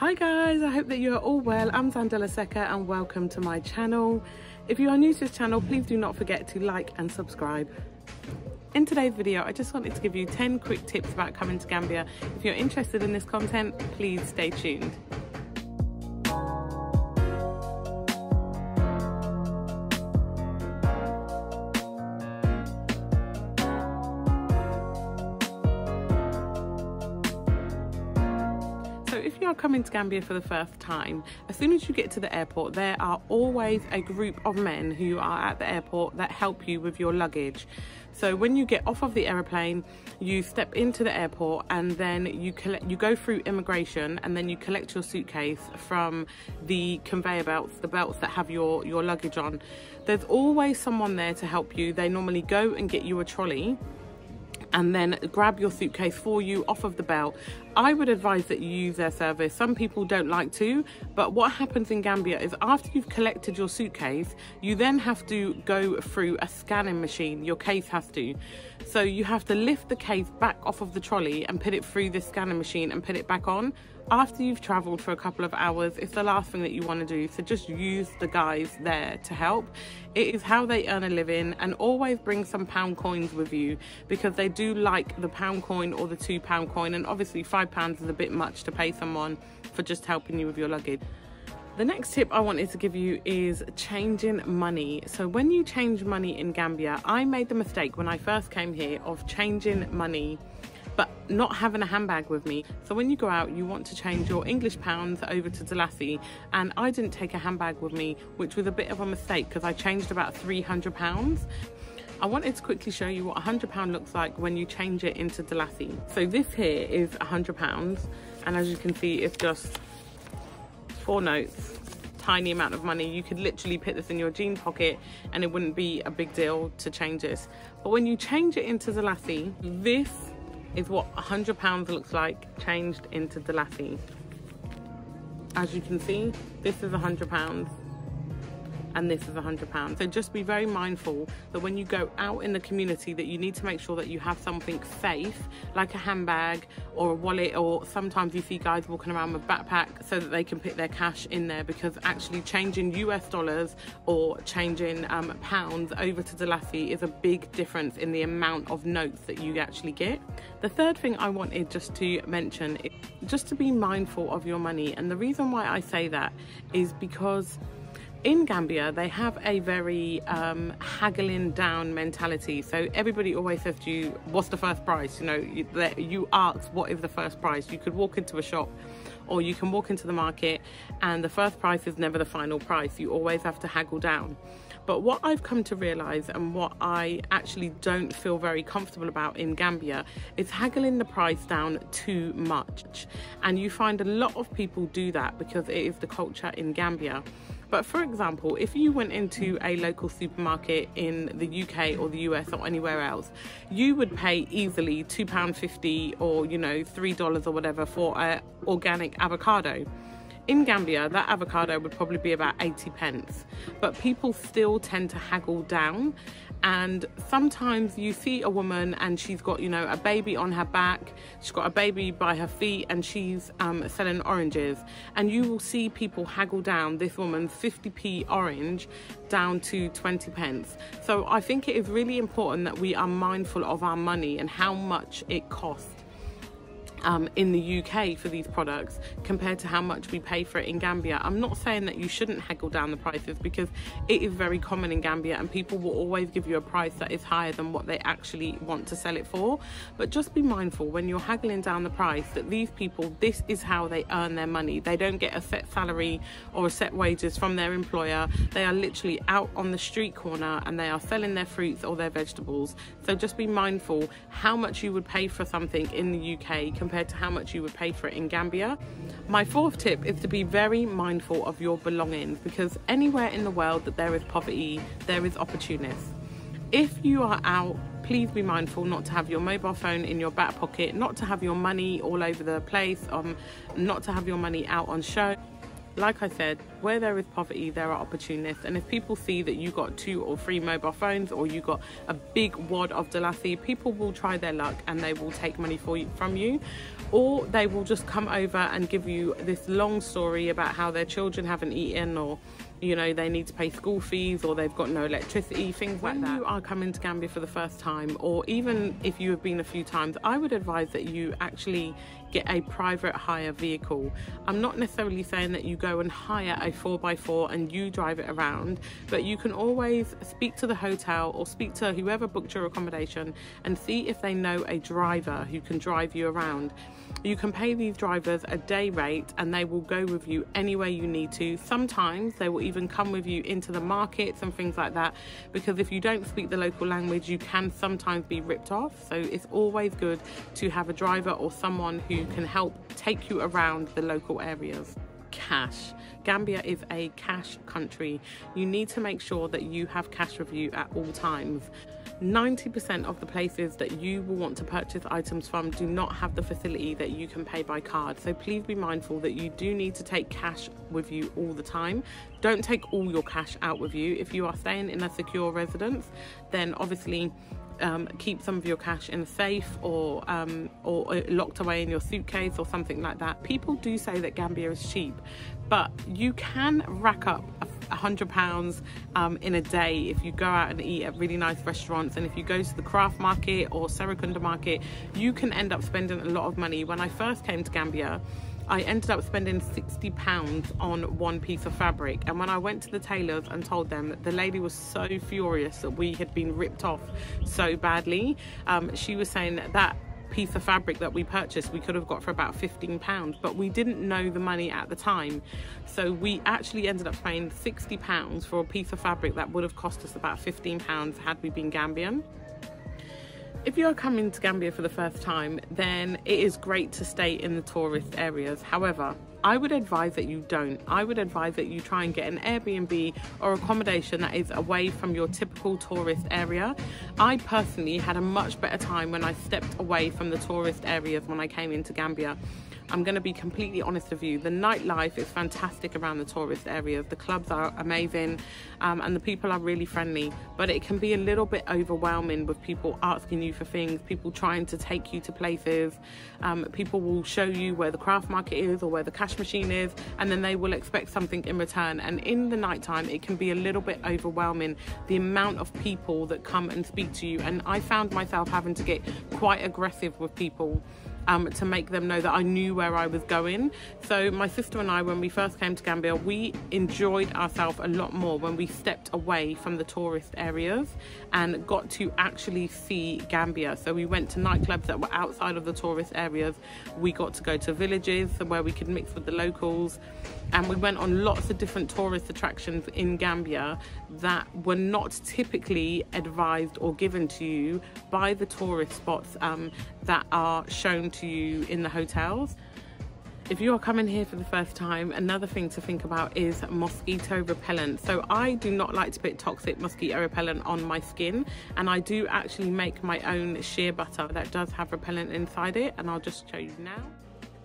Hi guys, I hope that you are all well. I'm Zandela Seka and welcome to my channel. If you are new to this channel, please do not forget to like and subscribe. In today's video, I just wanted to give you 10 quick tips about coming to Gambia. If you're interested in this content, please stay tuned. So if you are coming to Gambia for the first time, as soon as you get to the airport, there are always a group of men who are at the airport that help you with your luggage. So when you get off of the aeroplane, you step into the airport and then you go through immigration, and then you collect your suitcase from the conveyor belts, the belts that have your luggage on. There's always someone there to help you. They normally go and get you a trolley and then grab your suitcase for you off of the belt. I would advise that you use their service. Some people don't like to, but what happens in Gambia is after you've collected your suitcase, you then have to go through a scanning machine. Your case has to. So you have to lift the case back off of the trolley and put it through the scanning machine and put it back on. After you've traveled for a couple of hours, it's the last thing that you want to do. So just use the guys there to help. It is how they earn a living, and always bring some pound coins with you because they do like the pound coin or the £2 coin, and obviously £5 is a bit much to pay someone for just helping you with your luggage. The next tip I wanted to give you is changing money. So when you change money in Gambia, I made the mistake when I first came here of changing money but not having a handbag with me. So when you go out, you want to change your English pounds over to Dalasi, and I didn't take a handbag with me, which was a bit of a mistake because I changed about £300. I wanted to quickly show you what £100 looks like when you change it into Dalasi. So this here is £100, and as you can see, it's just 4 notes. Tiny amount of money. You could literally put this in your jean pocket and it wouldn't be a big deal to change this. But when you change it into Dalasi, this is what £100 looks like changed into Dalasi. As you can see, this is £100 and this is £100. So just be very mindful that when you go out in the community, that you need to make sure that you have something safe, like a handbag or a wallet, or sometimes you see guys walking around with backpacks so that they can put their cash in there, because actually changing US dollars or changing pounds over to Dalasi is a big difference in the amount of notes that you actually get. The third thing I wanted just to mention is just to be mindful of your money. And the reason why I say that is because in Gambia, they have a very haggling down mentality. So everybody always says to you, what's the first price? You know, you ask, what is the first price? You could walk into a shop or you can walk into the market and the first price is never the final price. You always have to haggle down. But what I've come to realise, and what I actually don't feel very comfortable about in Gambia, is haggling the price down too much. And you find a lot of people do that because it is the culture in Gambia. But for example, if you went into a local supermarket in the UK or the US or anywhere else, you would pay easily £2.50 or, you know, $3 or whatever for an organic avocado. In Gambia, that avocado would probably be about 80p, but people still tend to haggle down. And sometimes you see a woman and she's got, you know, a baby on her back, she's got a baby by her feet, and she's selling oranges, and you will see people haggle down this woman's 50p orange down to 20p. So I think it is really important that we are mindful of our money and how much it costs in the UK for these products compared to how much we pay for it in Gambia. I'm not saying that you shouldn't haggle down the prices, because it is very common in Gambia and people will always give you a price that is higher than what they actually want to sell it for. But just be mindful when you're haggling down the price that these people, this is how they earn their money. They don't get a set salary or a set wages from their employer. They are literally out on the street corner and they are selling their fruits or their vegetables. So just be mindful how much you would pay for something in the UK compared to how much you would pay for it in Gambia. My fourth tip is to be very mindful of your belongings, because anywhere in the world that there is poverty, there is opportunists. If you are out, please be mindful not to have your mobile phone in your back pocket, not to have your money all over the place, not to have your money out on show. Like I said, where there is poverty, there are opportunists. And if people see that you got 2 or 3 mobile phones, or you got a big wad of Dalasi, people will try their luck and they will take money from you, or they will just come over and give you this long story about how their children haven't eaten, or you know, they need to pay school fees, or they've got no electricity, things like that. When you are coming to Gambia for the first time, or even if you have been a few times, I would advise that you actually get a private hire vehicle. I'm not necessarily saying that you go and hire a 4x4 and you drive it around, but you can always speak to the hotel or speak to whoever booked your accommodation and see if they know a driver who can drive you around. You can pay these drivers a day rate and they will go with you anywhere you need to. Sometimes they will even come with you into the markets and things like that, because if you don't speak the local language, you can sometimes be ripped off. So it's always good to have a driver or someone who can help take you around the local areas. Cash. Gambia is a cash country. You need to make sure that you have cash with you at all times. 90% of the places that you will want to purchase items from do not have the facility that you can pay by card. So please be mindful that you do need to take cash with you all the time. Don't take all your cash out with you. If you are staying in a secure residence, then obviously keep some of your cash in a safe, or locked away in your suitcase or something like that. People do say that Gambia is cheap, but you can rack up £100 in a day if you go out and eat at really nice restaurants. And if you go to the craft market or Serekunda market, you can end up spending a lot of money. When I first came to Gambia, I ended up spending £60 on one piece of fabric, and when I went to the tailors and told them, the lady was so furious that we had been ripped off so badly. She was saying that piece of fabric that we purchased we could have got for about £15, but we didn't know the money at the time, so we actually ended up paying £60 for a piece of fabric that would have cost us about £15 had we been Gambian. If you're coming to Gambia for the first time, then it is great to stay in the tourist areas. However, I would advise that you don't. I would advise that you try and get an Airbnb or accommodation that is away from your typical tourist area. I personally had a much better time when I stepped away from the tourist areas when I came into Gambia. I'm going to be completely honest with you. The nightlife is fantastic around the tourist areas. The clubs are amazing, and the people are really friendly, but it can be a little bit overwhelming with people asking you for things, people trying to take you to places. People will show you where the craft market is or where the cash machine is, and then they will expect something in return. And in the nighttime, it can be a little bit overwhelming, the amount of people that come and speak to you. And I found myself having to get quite aggressive with people to make them know that I knew where I was going. So my sister and I, when we first came to Gambia, we enjoyed ourselves a lot more when we stepped away from the tourist areas and got to actually see Gambia. So we went to nightclubs that were outside of the tourist areas. We got to go to villages where we could mix with the locals, and we went on lots of different tourist attractions in Gambia that were not typically advised or given to you by the tourist spots that are shown to you in the hotels. If you are coming here for the first time, another thing to think about is mosquito repellent. So I do not like to put toxic mosquito repellent on my skin, and I do actually make my own shea butter that does have repellent inside it, and I'll just show you now.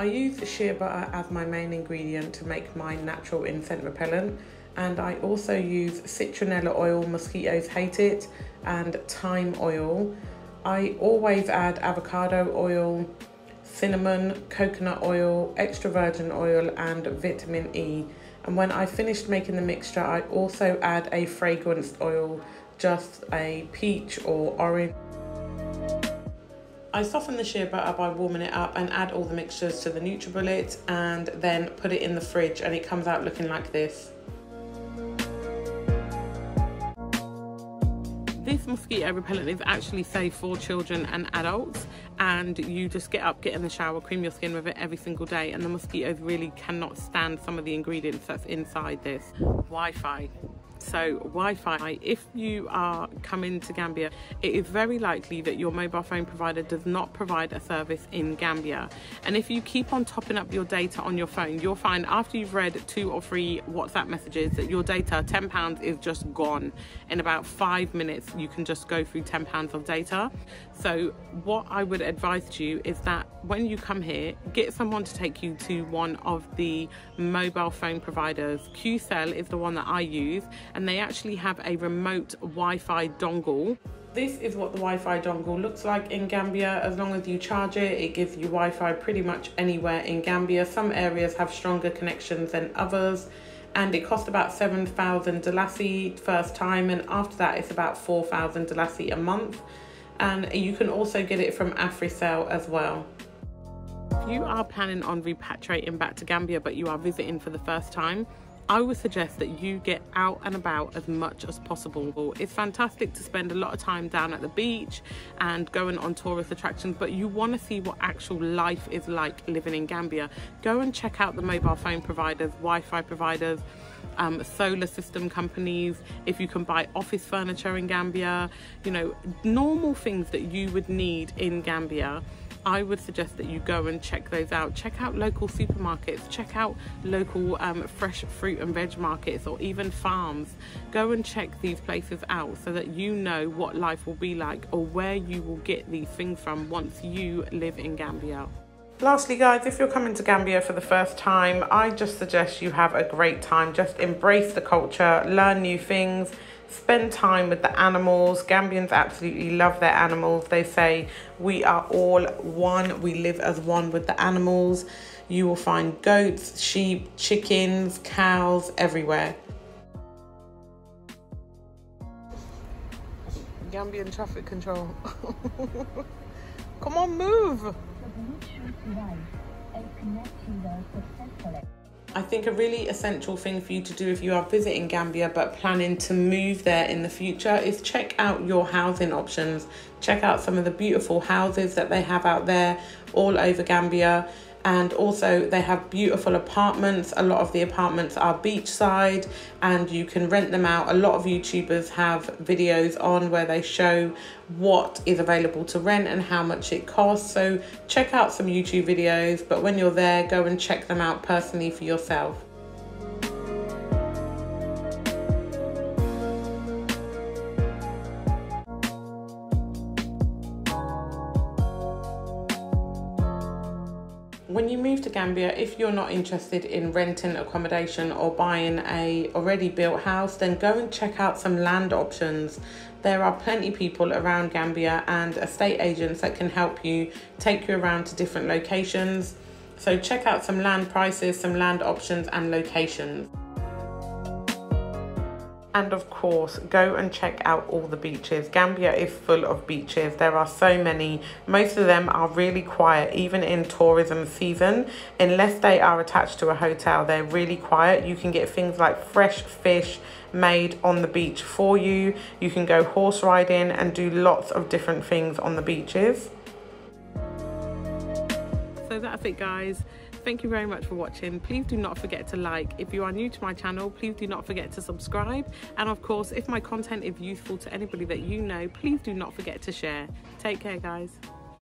I use shea butter as my main ingredient to make my natural insect repellent, and I also use citronella oil, mosquitoes hate it, and thyme oil. I always add avocado oil, cinnamon, coconut oil, extra virgin oil, and vitamin E. And when I finished making the mixture, I also add a fragranced oil, just a peach or orange. I soften the shea butter by warming it up and add all the mixtures to the NutriBullet, and then put it in the fridge, and it comes out looking like this. This mosquito repellent is actually safe for children and adults, and you just get up, get in the shower, cream your skin with it every single day, and the mosquitoes really cannot stand some of the ingredients that's inside this. Wi-Fi. So Wi-Fi, if you are coming to Gambia, it is very likely that your mobile phone provider does not provide a service in Gambia. And if you keep on topping up your data on your phone, you'll find after you've read 2 or 3 WhatsApp messages that your data, £10, is just gone. In about 5 minutes, you can just go through £10 of data. So what I would advise to you is that when you come here, get someone to take you to one of the mobile phone providers. QCell is the one that I use, and they actually have a remote Wi-Fi dongle. This is what the Wi-Fi dongle looks like in Gambia. As long as you charge it, it gives you Wi-Fi pretty much anywhere in Gambia. Some areas have stronger connections than others, and it cost about 7,000 dalasi first time, and after that it's about 4,000 dalasi a month. And you can also get it from AfriCell as well. If you are planning on repatriating back to Gambia but you are visiting for the first time, I would suggest that you get out and about as much as possible. It's fantastic to spend a lot of time down at the beach and going on tourist attractions, but you want to see what actual life is like living in Gambia. Go and check out the mobile phone providers, Wi-Fi providers, solar system companies, if you can buy office furniture in Gambia, you know, normal things that you would need in Gambia. I would suggest that you go and check those out. Check out local supermarkets, check out local fresh fruit and veg markets, or even farms. Go and check these places out so that you know what life will be like, or where you will get these things from once you live in Gambia. Lastly guys, if you're coming to Gambia for the first time, I just suggest you have a great time. Just embrace the culture, learn new things, spend time with the animals. Gambians absolutely love their animals. They say we are all one, we live as one with the animals. You will find goats, sheep, chickens, cows everywhere. Gambian traffic control. Come on, move. I think a really essential thing for you to do if you are visiting Gambia but planning to move there in the future is check out your housing options. Check out some of the beautiful houses that they have out there all over Gambia. And also they have beautiful apartments. A lot of the apartments are beachside and you can rent them out. A lot of YouTubers have videos on where they show what is available to rent and how much it costs. So check out some YouTube videos, but when you're there, go and check them out personally for yourself. When you move to Gambia, if you're not interested in renting accommodation or buying a already built house, then go and check out some land options. There are plenty of people around Gambia and estate agents that can help you take you around to different locations. So check out some land prices, some land options and locations. And of course, go and check out all the beaches. Gambia is full of beaches. There are so many. Most of them are really quiet, even in tourism season. Unless they are attached to a hotel, they're really quiet. You can get things like fresh fish made on the beach for you. You can go horse riding and do lots of different things on the beaches. So that's it guys. Thank you very much for watching. Please do not forget to like. If you are new to my channel, please do not forget to subscribe. And of course, if my content is useful to anybody that you know, please do not forget to share. Take care guys.